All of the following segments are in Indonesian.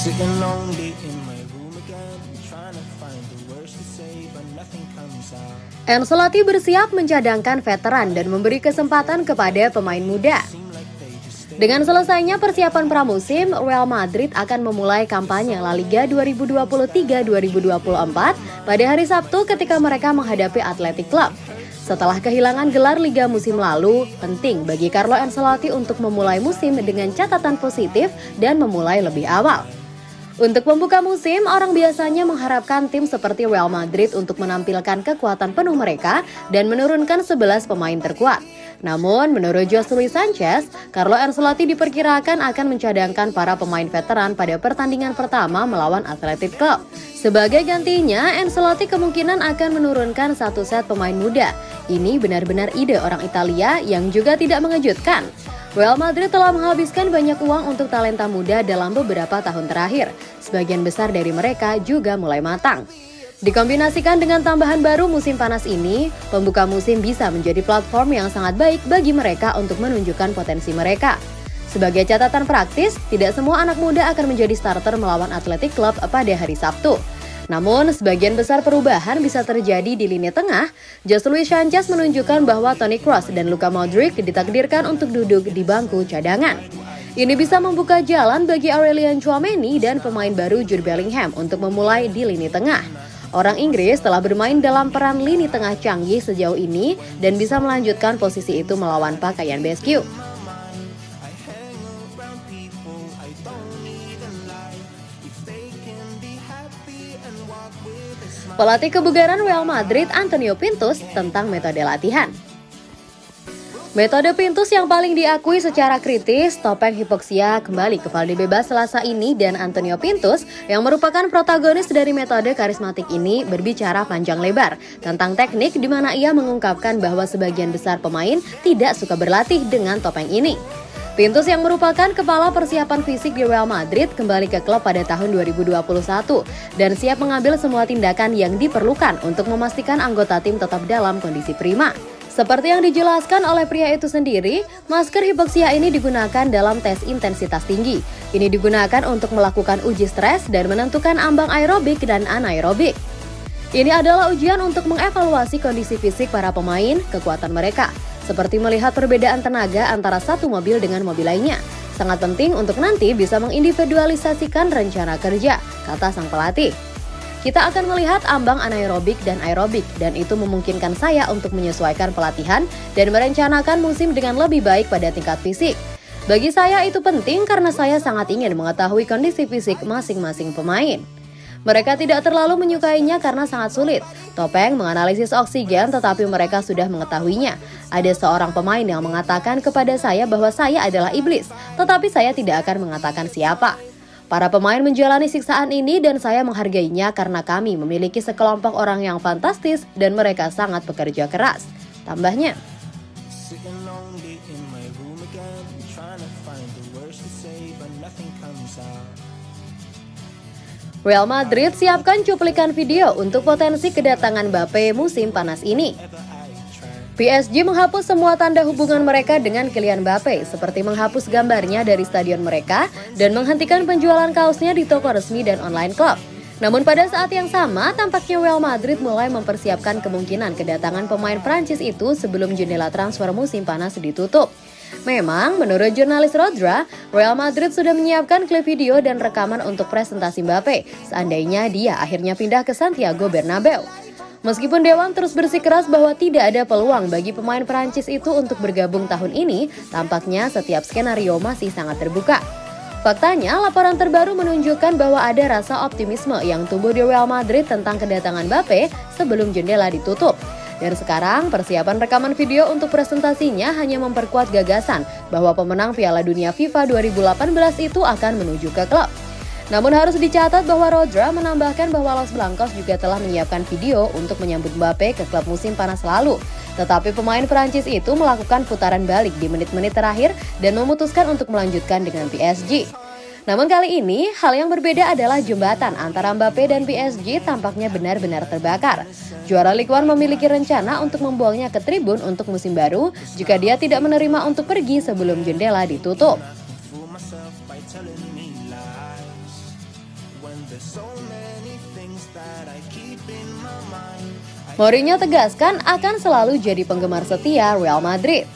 Sitting lonely in my room again, trying to find the words to say, but nothing comes out. Ancelotti bersiap mencadangkan veteran dan memberi kesempatan kepada pemain muda. Dengan selesainya persiapan pramusim, Real Madrid akan memulai kampanye La Liga 2023-2024 pada hari Sabtu ketika mereka menghadapi Athletic Club. Setelah kehilangan gelar Liga musim lalu, penting bagi Carlo Ancelotti untuk memulai musim dengan catatan positif dan memulai lebih awal. Untuk membuka musim, orang biasanya mengharapkan tim seperti Real Madrid untuk menampilkan kekuatan penuh mereka dan menurunkan 11 pemain terkuat. Namun, menurut Jose Luis Sanchez, Carlo Ancelotti diperkirakan akan mencadangkan para pemain veteran pada pertandingan pertama melawan Athletic Club. Sebagai gantinya, Ancelotti kemungkinan akan menurunkan satu set pemain muda. Ini benar-benar ide orang Italia yang juga tidak mengejutkan. Real Madrid telah menghabiskan banyak uang untuk talenta muda dalam beberapa tahun terakhir. Sebagian besar dari mereka juga mulai matang. Dikombinasikan dengan tambahan baru musim panas ini, pembuka musim bisa menjadi platform yang sangat baik bagi mereka untuk menunjukkan potensi mereka. Sebagai catatan praktis, tidak semua anak muda akan menjadi starter melawan Athletic Club pada hari Sabtu. Namun, sebagian besar perubahan bisa terjadi di lini tengah. Jose Luis Sanchez menunjukkan bahwa Toni Kroos dan Luka Modric ditakdirkan untuk duduk di bangku cadangan. Ini bisa membuka jalan bagi Aurelien Tchouameni dan pemain baru Jude Bellingham untuk memulai di lini tengah. Orang Inggris telah bermain dalam peran lini tengah canggih sejauh ini dan bisa melanjutkan posisi itu melawan pakaian BSQ. Pelatih kebugaran Real Madrid Antonio Pintus tentang metode latihan. Metode Pintus yang paling diakui secara kritis, topeng hipoksia kembali ke Valde bebas Selasa ini dan Antonio Pintus yang merupakan protagonis dari metode karismatik ini berbicara panjang lebar tentang teknik di mana ia mengungkapkan bahwa sebagian besar pemain tidak suka berlatih dengan topeng ini. Pintus yang merupakan kepala persiapan fisik di Real Madrid kembali ke klub pada tahun 2021 dan siap mengambil semua tindakan yang diperlukan untuk memastikan anggota tim tetap dalam kondisi prima. Seperti yang dijelaskan oleh pria itu sendiri, masker hipoksia ini digunakan dalam tes intensitas tinggi. Ini digunakan untuk melakukan uji stres dan menentukan ambang aerobik dan anaerobik. Ini adalah ujian untuk mengevaluasi kondisi fisik para pemain, kekuatan mereka, seperti melihat perbedaan tenaga antara satu mobil dengan mobil lainnya. Sangat penting untuk nanti bisa mengindividualisasikan rencana kerja, kata sang pelatih. Kita akan melihat ambang anaerobik dan aerobik, dan itu memungkinkan saya untuk menyesuaikan pelatihan dan merencanakan musim dengan lebih baik pada tingkat fisik. Bagi saya itu penting karena saya sangat ingin mengetahui kondisi fisik masing-masing pemain. Mereka tidak terlalu menyukainya karena sangat sulit. Topeng menganalisis oksigen tetapi mereka sudah mengetahuinya. Ada seorang pemain yang mengatakan kepada saya bahwa saya adalah iblis, tetapi saya tidak akan mengatakan siapa. Para pemain menjalani siksaan ini dan saya menghargainya karena kami memiliki sekelompok orang yang fantastis dan mereka sangat bekerja keras, tambahnya. Real Madrid siapkan cuplikan video untuk potensi kedatangan Mbappe musim panas ini. PSG menghapus semua tanda hubungan mereka dengan Kylian Mbappe, seperti menghapus gambarnya dari stadion mereka dan menghentikan penjualan kaosnya di toko resmi dan online club. Namun pada saat yang sama, tampaknya Real Madrid mulai mempersiapkan kemungkinan kedatangan pemain Prancis itu sebelum jendela transfer musim panas ditutup. Memang, menurut jurnalis Rodra, Real Madrid sudah menyiapkan klip video dan rekaman untuk presentasi Mbappe, seandainya dia akhirnya pindah ke Santiago Bernabeu. Meskipun Dewan terus bersikeras bahwa tidak ada peluang bagi pemain Prancis itu untuk bergabung tahun ini, tampaknya setiap skenario masih sangat terbuka. Faktanya, laporan terbaru menunjukkan bahwa ada rasa optimisme yang tumbuh di Real Madrid tentang kedatangan Mbappe sebelum jendela ditutup. Dan sekarang, persiapan rekaman video untuk presentasinya hanya memperkuat gagasan bahwa pemenang Piala Dunia FIFA 2018 itu akan menuju ke klub. Namun harus dicatat bahwa Rodra menambahkan bahwa Los Blancos juga telah menyiapkan video untuk menyambut Mbappe ke klub musim panas lalu. Tetapi pemain Prancis itu melakukan putaran balik di menit-menit terakhir dan memutuskan untuk melanjutkan dengan PSG. Namun kali ini, hal yang berbeda adalah jembatan antara Mbappe dan PSG tampaknya benar-benar terbakar. Juara Ligue 1 memiliki rencana untuk membuangnya ke tribun untuk musim baru jika dia tidak menerima untuk pergi sebelum jendela ditutup. There's so many things that I keep in my mind. Mourinho tegaskan akan selalu jadi penggemar setia Real Madrid.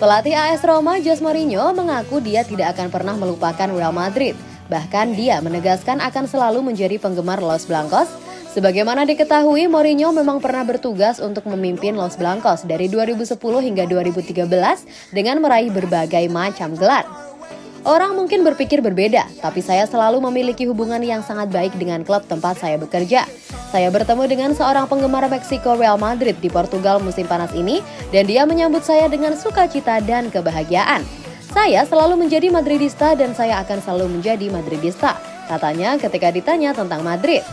Pelatih AS Roma Jose Mourinho mengaku dia tidak akan pernah melupakan Real Madrid. Bahkan dia menegaskan akan selalu menjadi penggemar Los Blancos. Sebagaimana diketahui, Mourinho memang pernah bertugas untuk memimpin Los Blancos dari 2010 hingga 2013 dengan meraih berbagai macam gelar. Orang mungkin berpikir berbeda, tapi saya selalu memiliki hubungan yang sangat baik dengan klub tempat saya bekerja. Saya bertemu dengan seorang penggemar Meksiko Real Madrid di Portugal musim panas ini, dan dia menyambut saya dengan sukacita dan kebahagiaan. Saya selalu menjadi Madridista dan saya akan selalu menjadi Madridista, katanya ketika ditanya tentang Madrid.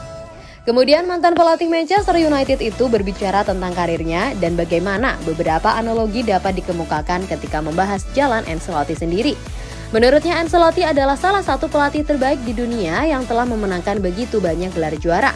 Kemudian mantan pelatih Manchester United itu berbicara tentang karirnya dan bagaimana beberapa analogi dapat dikemukakan ketika membahas jalan Ancelotti sendiri. Menurutnya Ancelotti adalah salah satu pelatih terbaik di dunia yang telah memenangkan begitu banyak gelar juara.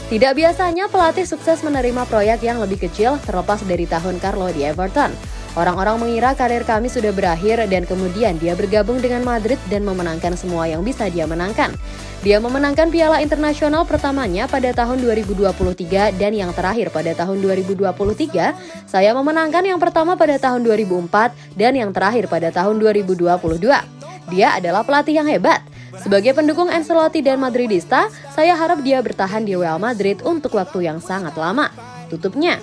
Tidak biasanya pelatih sukses menerima proyek yang lebih kecil terlepas dari tahun Carlo di Everton. Orang-orang mengira karir kami sudah berakhir dan kemudian dia bergabung dengan Madrid dan memenangkan semua yang bisa dia menangkan. Dia memenangkan piala internasional pertamanya pada tahun 2023 dan yang terakhir pada tahun 2023. Saya memenangkan yang pertama pada tahun 2004 dan yang terakhir pada tahun 2022. Dia adalah pelatih yang hebat. Sebagai pendukung Ancelotti dan Madridista, saya harap dia bertahan di Real Madrid untuk waktu yang sangat lama. Tutupnya.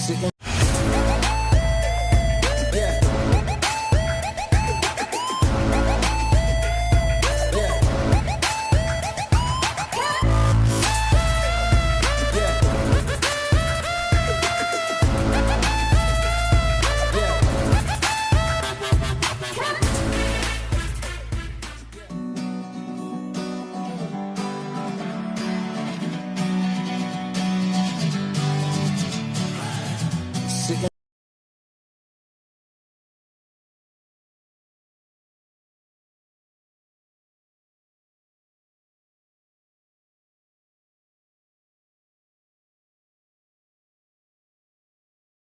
Sitting